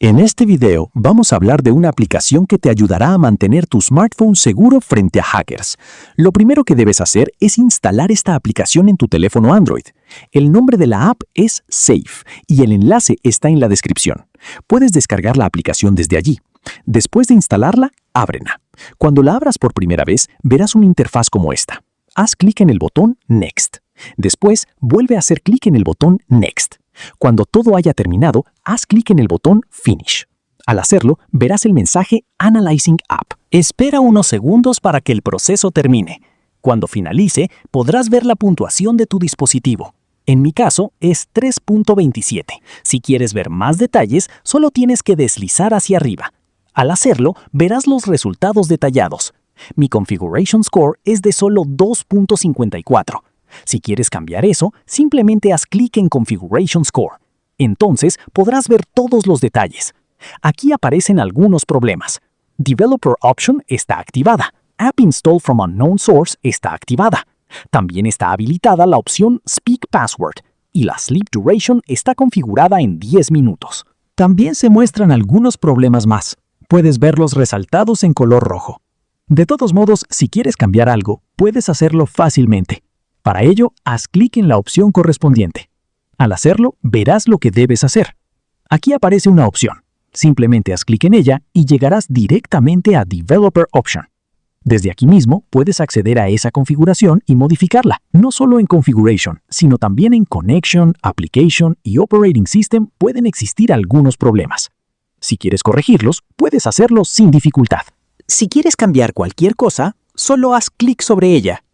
En este video vamos a hablar de una aplicación que te ayudará a mantener tu smartphone seguro frente a hackers. Lo primero que debes hacer es instalar esta aplicación en tu teléfono Android. El nombre de la app es Safe y el enlace está en la descripción. Puedes descargar la aplicación desde allí. Después de instalarla, ábrela. Cuando la abras por primera vez, verás una interfaz como esta. Haz clic en el botón Next. Después, vuelve a hacer clic en el botón Next. Cuando todo haya terminado, haz clic en el botón Finish. Al hacerlo, verás el mensaje Analyzing App. Espera unos segundos para que el proceso termine. Cuando finalice, podrás ver la puntuación de tu dispositivo. En mi caso, es 3.27. Si quieres ver más detalles, solo tienes que deslizar hacia arriba. Al hacerlo, verás los resultados detallados. Mi Configuration Score es de solo 2.54. Si quieres cambiar eso, simplemente haz clic en Configuration Score. Entonces podrás ver todos los detalles. Aquí aparecen algunos problemas. Developer Option está activada. App Install from Unknown Source está activada. También está habilitada la opción Speak Password. Y la Sleep Duration está configurada en 10 minutos. También se muestran algunos problemas más. Puedes verlos resaltados en color rojo. De todos modos, si quieres cambiar algo, puedes hacerlo fácilmente. Para ello, haz clic en la opción correspondiente. Al hacerlo, verás lo que debes hacer. Aquí aparece una opción. Simplemente haz clic en ella y llegarás directamente a Developer Option. Desde aquí mismo, puedes acceder a esa configuración y modificarla. No solo en Configuration, sino también en Connection, Application y Operating System pueden existir algunos problemas. Si quieres corregirlos, puedes hacerlo sin dificultad. Si quieres cambiar cualquier cosa, solo haz clic sobre ella.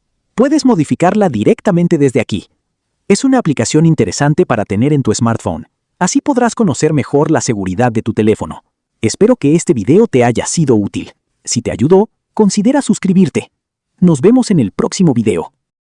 Puedes modificarla directamente desde aquí. Es una aplicación interesante para tener en tu smartphone. Así podrás conocer mejor la seguridad de tu teléfono. Espero que este video te haya sido útil. Si te ayudó, considera suscribirte. Nos vemos en el próximo video.